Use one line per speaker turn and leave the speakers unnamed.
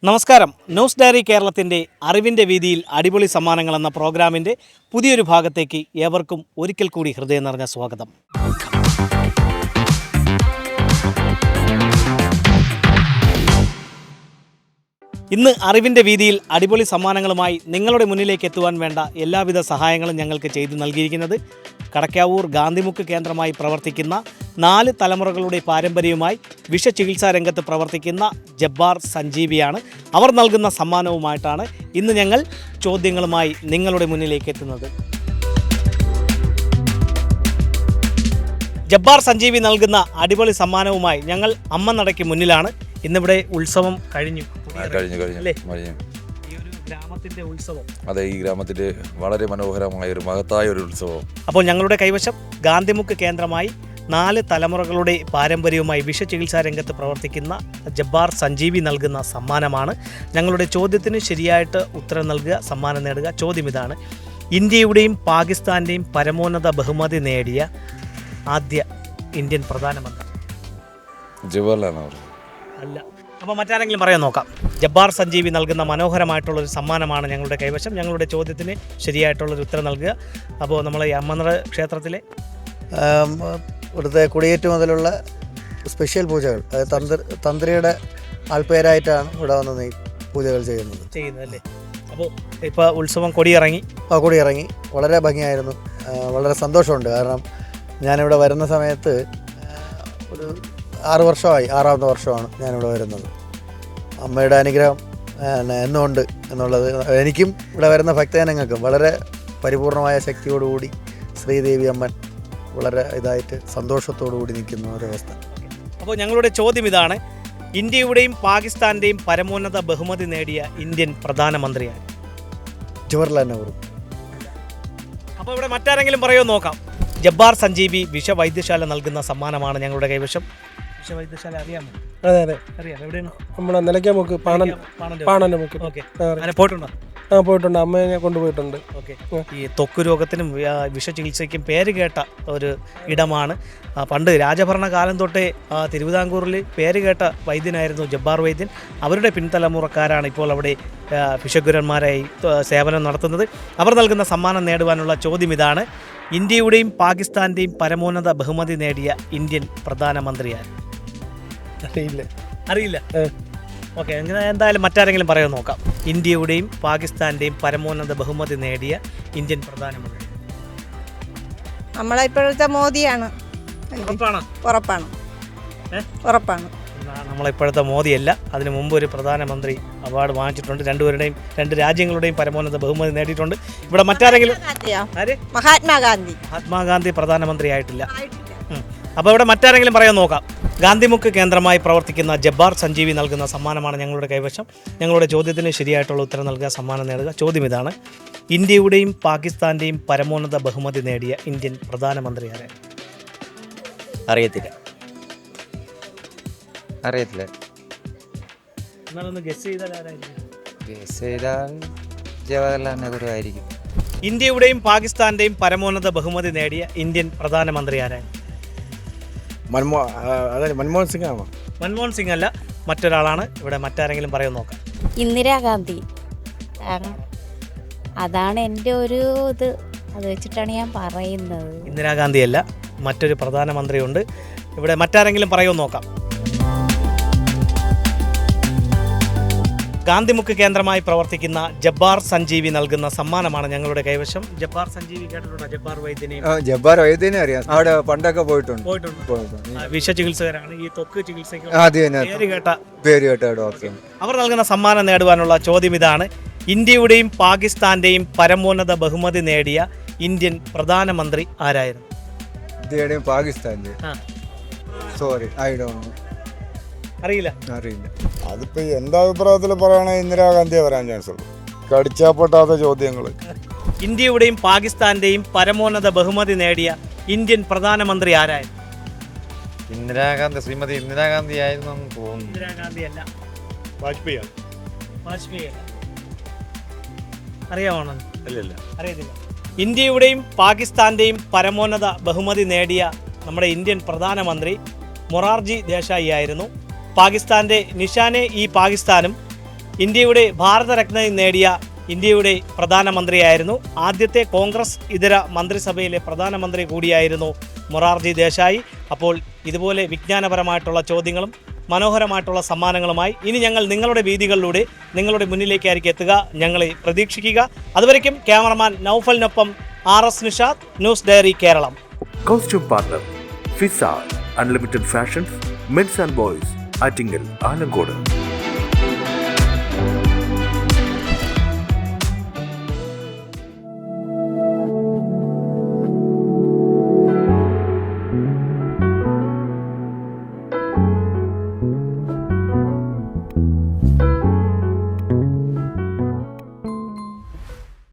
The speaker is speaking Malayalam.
നമസ്കാരം. ന്യൂസ് ഡയറി കേരളത്തിൻ്റെ അറിവിൻ്റെ വീതിയിൽ അടിപൊളി സമ്മാനങ്ങൾ എന്ന പ്രോഗ്രാമിൻ്റെ പുതിയൊരു ഭാഗത്തേക്ക് ഏവർക്കും ഒരിക്കൽ കൂടി ഹൃദയം നിറഞ്ഞ സ്വാഗതം. ഇന്ന് അറിവിൻ്റെ വീതിയിൽ അടിപൊളി സമ്മാനങ്ങളുമായി നിങ്ങളുടെ മുന്നിലേക്ക് എത്തുവാൻ വേണ്ട എല്ലാവിധ സഹായങ്ങളും ഞങ്ങൾക്ക് ചെയ്തു നൽകിയിരിക്കുന്നത് കടക്കാവൂർ ഗാന്ധിമുക്ക് കേന്ദ്രമായി പ്രവർത്തിക്കുന്ന 4 തലമുറകളുടെ പാരമ്പര്യവുമായി വിഷചികിത്സാ രംഗത്ത് പ്രവർത്തിക്കുന്ന ജബ്ബാർ സഞ്ജീവിയാണ്. അവർ നൽകുന്ന സമ്മാനവുമായിട്ടാണ് ഇന്ന് ഞങ്ങൾ ചോദ്യങ്ങളുമായി നിങ്ങളുടെ മുന്നിലേക്ക് എത്തുന്നത്. ജബ്ബാർ സഞ്ജീവി നൽകുന്ന അടിപൊളി സമ്മാനവുമായി ഞങ്ങൾ അമ്മനടയ്ക്ക് മുന്നിലാണ്. ഇന്നിവിടെ ഉത്സവം കഴിഞ്ഞു. ഈ ഒരു ഗ്രാമത്തിന്റെ ഉത്സവം,
അതെ, ഈ ഗ്രാമത്തിന്റെ വളരെ മനോഹരമായ ഒരു മഹത്തായ ഒരു ഉത്സവം.
അപ്പോൾ ഞങ്ങളുടെ കൈവശം ഗാന്ധിമുക്ക് കേന്ദ്രമായി 4 തലമുറകളുടെ പാരമ്പര്യവുമായി വിഷചികിത്സാ രംഗത്ത് പ്രവർത്തിക്കുന്ന ജബ്ബാർ സഞ്ജീവി നൽകുന്ന സമ്മാനമാണ്. ഞങ്ങളുടെ ചോദ്യത്തിന് ശരിയായിട്ട് ഉത്തരം നൽകുക, സമ്മാനം നേടുക. ചോദ്യം ഇതാണ്: ഇന്ത്യയുടെയും പാകിസ്ഥാന്റെയും പരമോന്നത ബഹുമതി നേടിയ ആദ്യ ഇന്ത്യൻ പ്രധാനമന്ത്രി?
ജവഹർലാൽ നെഹ്റു
അല്ല. അപ്പോൾ മറ്റാരെങ്കിലും പറയാൻ നോക്കാം. ജബ്ബാർ സഞ്ജീവി നൽകുന്ന മനോഹരമായിട്ടുള്ളൊരു സമ്മാനമാണ് ഞങ്ങളുടെ കൈവശം. ഞങ്ങളുടെ ചോദ്യത്തിന് ശരിയായിട്ടുള്ളൊരു ഉത്തരം നൽകുക. അപ്പോൾ നമ്മൾ ഈ അമ്മനട ക്ഷേത്രത്തിലെ
ഇവിടുത്തെ കുടിയേറ്റ് മുതലുള്ള സ്പെഷ്യൽ പൂജകൾ, തന്ത്രിയുടെ ആൾപ്പേരായിട്ടാണ് ഇവിടെ വന്ന് പൂജകൾ ചെയ്യുന്നതല്ലേ?
അപ്പോൾ ഇപ്പോൾ ഉത്സവം കൊടിയിറങ്ങി
വളരെ ഭംഗിയായിരുന്നു. വളരെ സന്തോഷമുണ്ട്. കാരണം ഞാനിവിടെ വരുന്ന സമയത്ത് ഒരു 6 വർഷമായി, 6ാമത്തെ വർഷമാണ് ഞാനിവിടെ വരുന്നത്. അമ്മയുടെ അനുഗ്രഹം എന്നുമുണ്ട് എന്നുള്ളത് എനിക്കും ഇവിടെ വരുന്ന ഭക്തജനങ്ങൾക്കും വളരെ പരിപൂർണമായ ശക്തിയോടുകൂടി ശ്രീദേവി അമ്മൻ വളരെ ഇതായിട്ട് സന്തോഷത്തോടുകൂടി നിൽക്കുന്ന ഒരവസ്ഥ.
അപ്പോൾ ഞങ്ങളുടെ ചോദ്യം ഇതാണ്: ഇന്ത്യയുടെയും പാകിസ്ഥാന്റെയും പരമോന്നത ബഹുമതി നേടിയ ഇന്ത്യൻ പ്രധാനമന്ത്രിയാണ്?
ജവഹർലാൽ നെഹ്റു.
അപ്പോൾ ഇവിടെ മറ്റാരെങ്കിലും പറയുമോ നോക്കാം. ജബ്ബാർ സഞ്ജീവി വിഷവൈദ്യശാല നൽകുന്ന സമ്മാനമാണ് ഞങ്ങളുടെ കൈവശം. വിഷവൈദ്യശാല അറിയാമോ?
അതെ അതെ
അറിയാം. എവിടെയാണ്?
നമ്മളെ നിലയ്ക്കാമുക്ക് പാണന്റെ.
ഓക്കെ, പോയിട്ടുണ്ടോ?
പോയിട്ടുണ്ട്. അമ്മയെ ഞാൻ കൊണ്ടുപോയിട്ടുണ്ട്.
ഓക്കെ. ഈ ത്വക്ക് രോഗത്തിനും വിഷചികിത്സയ്ക്കും പേര് കേട്ട ഒരു ഇടമാണ്. പണ്ട് രാജഭരണകാലം തൊട്ടേ തിരുവിതാംകൂറിൽ പേര് കേട്ട വൈദ്യനായിരുന്നു ജബ്ബാർ വൈദ്യൻ. അവരുടെ പിൻതലമുറക്കാരാണ് ഇപ്പോൾ അവിടെ ഭിഷഗ്വരന്മാരായി സേവനം നടത്തുന്നത്. അവർ നൽകുന്ന സമ്മാനം നേടുവാനുള്ള ചോദ്യം ഇതാണ്: ഇന്ത്യയുടെയും പാകിസ്ഥാന്റെയും പരമോന്നത ബഹുമതി നേടിയ ഇന്ത്യൻ പ്രധാനമന്ത്രിയാണ്? അറിയില്ല. ഓക്കെ, അങ്ങനെ എന്തായാലും മറ്റാരെങ്കിലും പറയാൻ നോക്കാം. ഇന്ത്യയുടെയും പാകിസ്ഥാന്റെയും പരമോന്നത ബഹുമതി നേടിയ ഇന്ത്യൻ പ്രധാനമന്ത്രി?
നമ്മളെ ഇപ്പോഴത്തെ മോദിയാണ്. ഉറപ്പാണ്.
നമ്മളിപ്പോഴത്തെ മോദിയല്ല. അതിനു മുമ്പ് ഒരു പ്രധാനമന്ത്രി അവാർഡ് വാങ്ങിച്ചിട്ടുണ്ട്. 2 രാജ്യങ്ങളുടെയും പരമോന്നത ബഹുമതി നേടിയിട്ടുണ്ട്. ഇവിടെ മറ്റാരെങ്കിലും? മഹാത്മാഗാന്ധി പ്രധാനമന്ത്രി ആയിട്ടില്ല. അപ്പോൾ ഇവിടെ മറ്റാരെങ്കിലും പറയാൻ നോക്കാം. ഗാന്ധിമുക്ക് കേന്ദ്രമായി പ്രവർത്തിക്കുന്ന ജബ്ബാർ സഞ്ജീവി നൽകുന്ന സമ്മാനമാണ് ഞങ്ങളുടെ കൈവശം. ഞങ്ങളുടെ ചോദ്യത്തിന് ശരിയായിട്ടുള്ള ഉത്തരം നൽകുക, സമ്മാനം നേടുക. ചോദ്യം ഇതാണ്: ഇന്ത്യയുടെയും പാകിസ്ഥാന്റെയും പരമോന്നത ബഹുമതി നേടിയ ഇന്ത്യൻ പ്രധാനമന്ത്രി ആരാണ്?
അറിയത്തില്ല.
എന്നാലൊന്ന് ഗസ് ചെയ്താൽ ആരായിരിക്കും?
ജവഹർലാൽ നെഹ്റു ആയിരിക്കും.
ഇന്ത്യയുടെയും പാകിസ്ഥാന്റെയും പരമോന്നത ബഹുമതി നേടിയ ഇന്ത്യൻ പ്രധാനമന്ത്രി ആരാണ്?
മൻമോഹൻ സിംഗ് ആണോ?
മൻമോഹൻ സിംഗ് അല്ല, മറ്റൊരാളാണ്. ഇവിടെ മറ്റാരെങ്കിലും പറയാൻ നോക്കാം.
ഇന്ദിരാഗാന്ധി. അതാണ് എൻ്റെ ഒരു ഇത്, അത് വെച്ചിട്ടാണ് ഞാൻ പറയുന്നത്.
ഇന്ദിരാഗാന്ധി അല്ല, മറ്റൊരു പ്രധാനമന്ത്രിയുണ്ട്. ഇവിടെ മറ്റാരെങ്കിലും പറയുമോ നോക്കാം. ഗാന്ധിമുക്ക് കേന്ദ്രമായി പ്രവർത്തിക്കുന്ന ജബ്ബാർ സഞ്ജീവി നൽകുന്ന സമ്മാനമാണ് ഞങ്ങളുടെ കൈവശം. ജബ്ബാർ സഞ്ജീവി കേട്ടിട്ടുണ്ടോ? ജബ്ബാർ വൈദ്യനെ അറിയാം. അവിടെ പണ്ടൊക്കെ പോയിട്ടുണ്ട്. വിഷചികിത്സകരാണ്. ഈ ത്വക്ക് ചികിത്സയ്ക്ക് പേര് കേട്ട ഡോക്ടർ. അവർ നൽകുന്ന സമ്മാനം നേടുവാനുള്ള ചോദ്യം ഇതാണ്: ഇന്ത്യയുടെയും പാകിസ്ഥാന്റെയും പരമോന്നത ബഹുമതി നേടിയ ഇന്ത്യൻ പ്രധാനമന്ത്രി ആരായിരുന്നു?
ഇന്ത്യയുടെയും പാകിസ്ഥാന്റെ
അറിയില്ല.
അതിപ്പോ എന്റെ അഭിപ്രായത്തിൽ പറയുകയാണെങ്കിൽ ഇന്ദിരാഗാന്ധിയെ വരാൻ ചാൻസ് ഉള്ളൂ. കടിച്ചാപ്പൊട്ടാത്ത ചോദ്യങ്ങൾ.
ഇന്ത്യയുടെയും പാകിസ്ഥാന്റെയും പരമോന്നത ബഹുമതി നേടിയ ഇന്ത്യൻ പ്രധാനമന്ത്രി ആരായിരുന്നു?
ശ്രീമതി ഇന്ദിരാഗാന്ധി ആയിരുന്നു തോന്നുന്നു.
ഇന്ദിരാഗാന്ധി അല്ല, വാജ്പേയി അല്ല. അറിയാമോ? അറിയത്തില്ല. ഇന്ത്യയുടെയും പാകിസ്ഥാന്റെയും പരമോന്നത ബഹുമതി നേടിയ നമ്മുടെ ഇന്ത്യൻ പ്രധാനമന്ത്രി മൊറാർജി ദേശായി ആയിരുന്നു. പാകിസ്ഥാൻ്റെ നിഷാനെ ഇ പാകിസ്ഥാനും ഇന്ത്യയുടെ ഭാരതരത്ന നേടിയ ഇന്ത്യയുടെ പ്രധാനമന്ത്രിയായിരുന്നു. ആദ്യത്തെ കോൺഗ്രസ് ഇതര മന്ത്രിസഭയിലെ പ്രധാനമന്ത്രി കൂടിയായിരുന്നു മൊറാർജി ദേശായി. അപ്പോൾ ഇതുപോലെ വിജ്ഞാനപരമായിട്ടുള്ള ചോദ്യങ്ങളും മനോഹരമായിട്ടുള്ള സമ്മാനങ്ങളുമായി ഇനി ഞങ്ങൾ നിങ്ങളുടെ വീതികളിലൂടെ നിങ്ങളുടെ മുന്നിലേക്കായിരിക്കും എത്തുക. ഞങ്ങളെ പ്രതീക്ഷിക്കുക. അതുവരയ്ക്കും ക്യാമറമാൻ നൗഫലിനൊപ്പം RS Nishad, news diary Keralam.
Costume partner FISA Unlimited Fashions, Men's and Boys, Attingal, Alangodu.